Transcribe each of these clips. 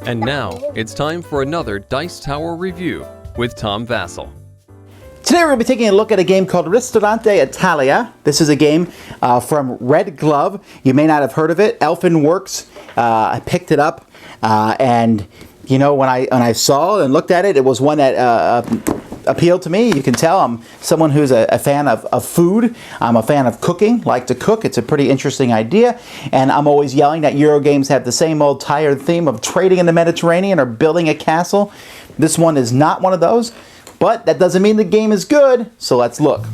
And now, it's time for another Dice Tower review with Tom Vasel. Today we're going to be taking a look at a game called Ristorante, Italia. This is a game from Red Glove. You may not have heard of it. Elfin Works. I picked it up, and you know, when I saw and looked at it, it was one that appealed to me. You can tell I'm someone who's a fan of food. I'm a fan of cooking, like to cook. It's a pretty interesting idea, and I'm always yelling that Euro games have the same old tired theme of trading in the Mediterranean or building a castle. This one is not one of those, but that doesn't mean the game is good, so let's look.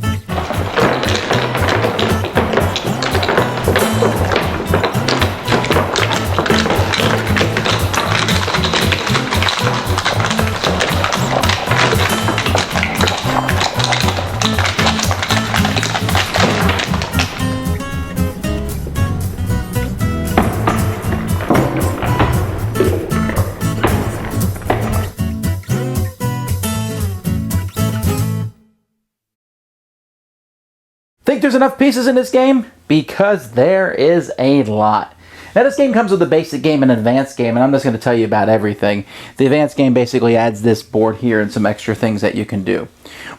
Think there's enough pieces in this game? Because there is a lot. Now this game comes with a basic game and an advanced game, and I'm just going to tell you about everything. The advanced game basically adds this board here and some extra things that you can do.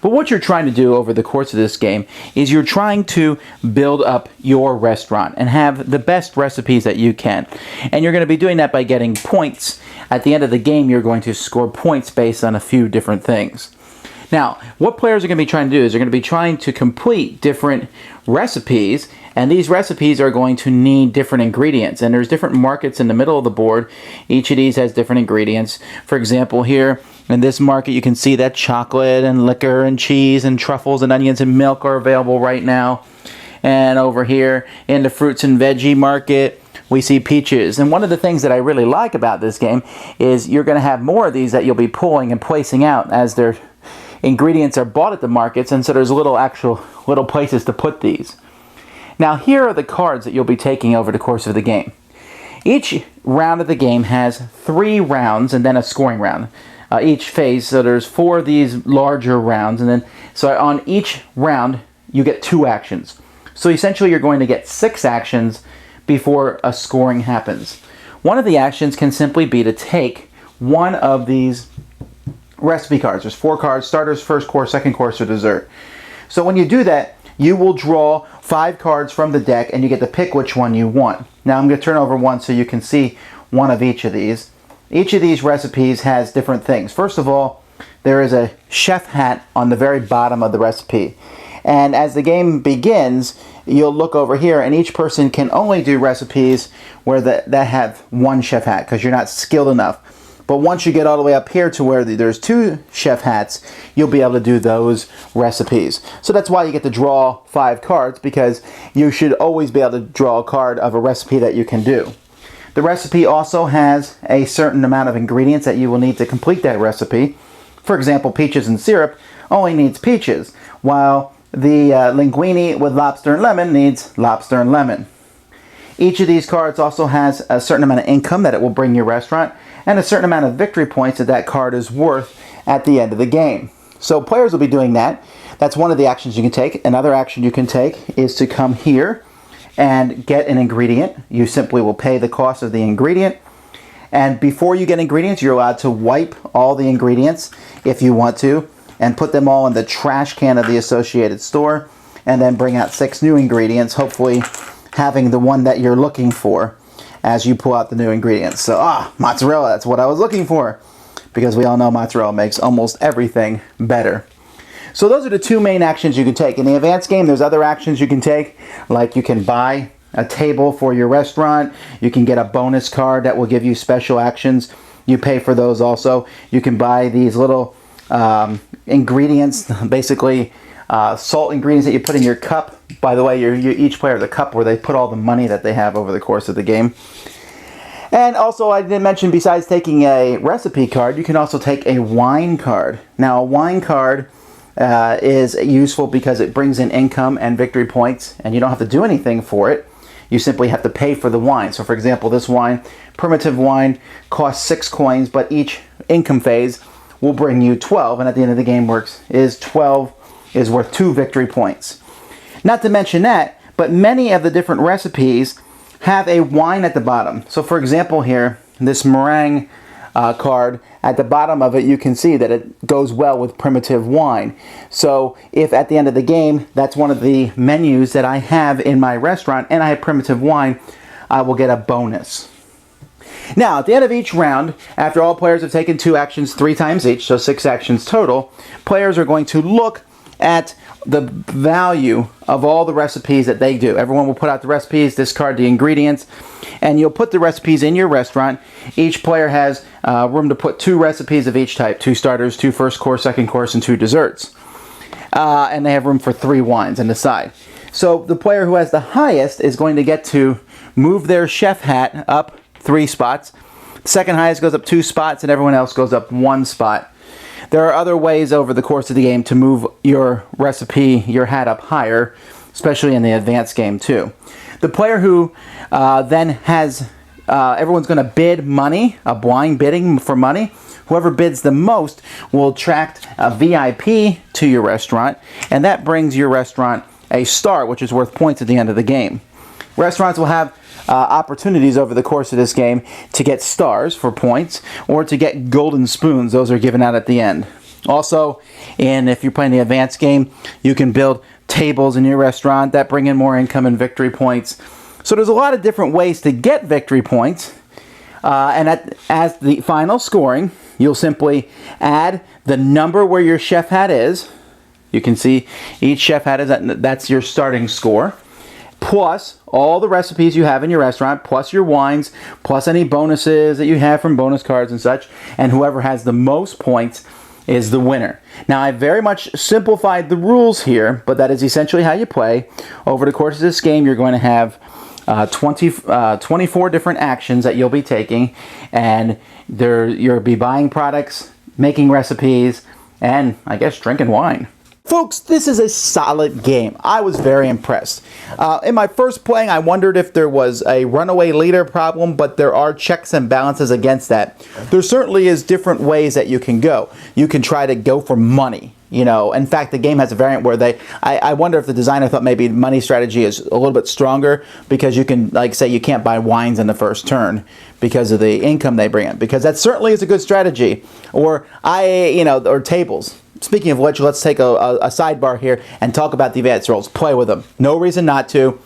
But what you're trying to do over the course of this game is you're trying to build up your restaurant and have the best recipes that you can. And you're going to be doing that by getting points. At the end of the game, you're going to score points based on a few different things. Now, what players are going to be trying to do is they're going to be trying to complete different recipes, and these recipes are going to need different ingredients. And there's different markets in the middle of the board. Each of these has different ingredients. For example, here in this market, you can see that chocolate and liquor and cheese and truffles and onions and milk are available right now. And over here in the fruits and veggie market, we see peaches. And one of the things that I really like about this game is you're going to have more of these that you'll be pulling and placing out as they're ingredients are bought at the markets, and so there's little places to put these. Now here are the cards that you'll be taking over the course of the game. Each round of the game has 3 rounds and then a scoring round. Each phase, so there's 4 of these larger rounds, and then so on each round you get 2 actions. So essentially you're going to get 6 actions before a scoring happens. One of the actions can simply be to take one of these recipe cards. There's 4 cards: starters, first course, second course, or dessert. So when you do that, you will draw 5 cards from the deck and you get to pick which one you want. Now I'm going to turn over one so you can see one of each of these. Each of these recipes has different things. First of all, there is a chef hat on the very bottom of the recipe. And as the game begins, you'll look over here and each person can only do recipes where that have one chef hat because you're not skilled enough. But once you get all the way up here to where there's 2 chef hats, you'll be able to do those recipes. So that's why you get to draw 5 cards, because you should always be able to draw a card of a recipe that you can do. The recipe also has a certain amount of ingredients that you will need to complete that recipe. For example, peaches and syrup only needs peaches, while the linguine with lobster and lemon needs lobster and lemon. Each of these cards also has a certain amount of income that it will bring your restaurant, and a certain amount of victory points that that card is worth at the end of the game. So players will be doing that. That's one of the actions you can take. Another action you can take is to come here and get an ingredient. You simply will pay the cost of the ingredient. And before you get ingredients, you're allowed to wipe all the ingredients if you want to and put them all in the trash can of the associated store, and then bring out 6 new ingredients, hopefully having the one that you're looking for as you pull out the new ingredients. So, mozzarella, that's what I was looking for, because we all know mozzarella makes almost everything better. So those are the 2 main actions you can take. In the advanced game, there's other actions you can take, like you can buy a table for your restaurant. You can get a bonus card that will give you special actions. You pay for those also. You can buy these little ingredients, basically salt ingredients that you put in your cup. By the way, each player has a cup where they put all the money that they have over the course of the game. And also, I didn't mention, besides taking a recipe card, you can also take a wine card. Now, a wine card is useful because it brings in income and victory points, and you don't have to do anything for it. You simply have to pay for the wine. So, for example, this wine, primitive wine, costs 6 coins, but each income phase will bring you 12, and at the end of the game is 12 is worth 2 victory points. Not to mention that, but many of the different recipes have a wine at the bottom. So for example here, this meringue card, at the bottom of it you can see that it goes well with primitive wine. So if at the end of the game that's one of the menus that I have in my restaurant and I have primitive wine, I will get a bonus. Now, at the end of each round, after all players have taken 2 actions 3 times each, so 6 actions total, players are going to look at the value of all the recipes that they do. Everyone will put out the recipes, discard the ingredients, and you'll put the recipes in your restaurant. Each player has room to put 2 recipes of each type, 2 starters, 2 first course, second course, and 2 desserts. And they have room for 3 wines on the side. So the player who has the highest is going to get to move their chef hat up 3 spots. The second highest goes up 2 spots, and everyone else goes up 1 spot. There are other ways over the course of the game to move your recipe, your hat up higher, especially in the advanced game too. The player who then has, everyone's going to bid money, a blind bidding for money. Whoever bids the most will attract a VIP to your restaurant, and that brings your restaurant a star, which is worth points at the end of the game. Restaurants will have opportunities over the course of this game to get stars for points or to get golden spoons. Those are given out at the end. Also, if you're playing the advanced game, you can build tables in your restaurant that bring in more income and victory points. So there's a lot of different ways to get victory points. As the final scoring, you'll simply add the number where your chef hat is. You can see each chef hat that's your starting score, plus all the recipes you have in your restaurant, plus your wines, plus any bonuses that you have from bonus cards and such, and whoever has the most points is the winner. Now, I very much simplified the rules here, but that is essentially how you play. Over the course of this game, you're going to have 24 different actions that you'll be taking, and you'll be buying products, making recipes, and I guess drinking wine. Folks, this is a solid game. I was very impressed. In my first playing, I wondered if there was a runaway leader problem, but there are checks and balances against that. There certainly is different ways that you can go. You can try to go for money. In fact, the game has a variant where I wonder if the designer thought maybe money strategy is a little bit stronger because you can, like, say you can't buy wines in the first turn because of the income they bring in, because that certainly is a good strategy. Or or tables. Speaking of which, let's take a sidebar here and talk about the advanced rules. Play with them. No reason not to.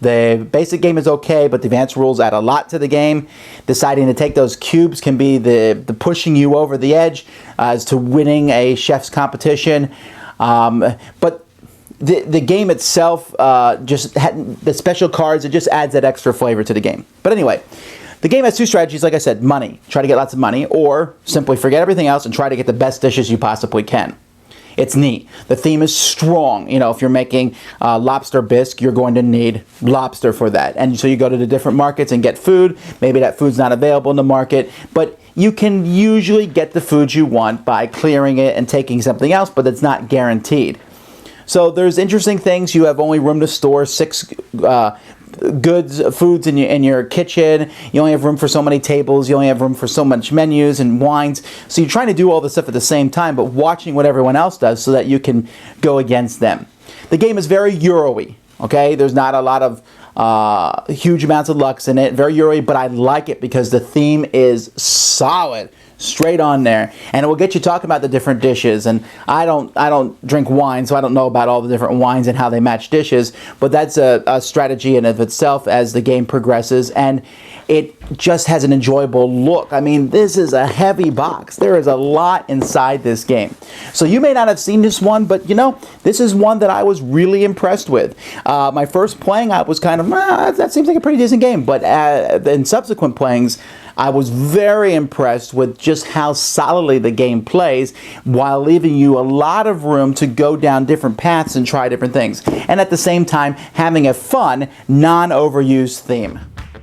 The basic game is okay, but the advanced rules add a lot to the game. Deciding to take those cubes can be the pushing you over the edge as to winning a chef's competition. But the game itself, the special cards, it just adds that extra flavor to the game. But anyway, the game has 2 strategies, like I said. Money. Try to get lots of money, or simply forget everything else and try to get the best dishes you possibly can. It's neat. The theme is strong. If you're making lobster bisque, you're going to need lobster for that. And so you go to the different markets and get food. Maybe that food's not available in the market, but you can usually get the food you want by clearing it and taking something else, but it's not guaranteed. So there's interesting things. You have only room to store 6 foods in your kitchen. You only have room for so many tables. You only have room for so much menus and wines. So you're trying to do all this stuff at the same time, but watching what everyone else does so that you can go against them. The game is very Euro-y, okay? There's not a lot of huge amounts of lux in it. Very Euro-y, but I like it because the theme is solid. Straight on there, and it will get you talking about the different dishes. And I don't drink wine, so I don't know about all the different wines and how they match dishes, but that's a strategy in of itself as the game progresses, and it just has an enjoyable look. I mean, this is a heavy box. There is a lot inside this game. So you may not have seen this one, but this is one that I was really impressed with. My first playing, I was kind of, that seems like a pretty decent game, but in subsequent playings, I was very impressed with just how solidly the game plays while leaving you a lot of room to go down different paths and try different things. And at the same time, having a fun, non-overused theme.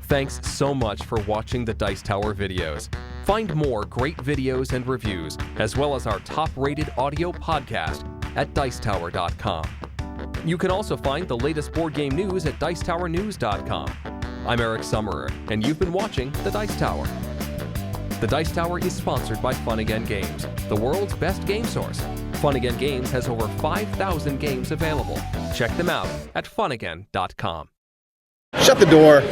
Thanks so much for watching the Dice Tower videos. Find more great videos and reviews, as well as our top-rated audio podcast at Dicetower.com. You can also find the latest board game news at Dicetowernews.com. I'm Eric Summerer, and you've been watching The Dice Tower. The Dice Tower is sponsored by Fun Again Games, the world's best game source. Fun Again Games has over 5,000 games available. Check them out at funagain.com. Shut the door.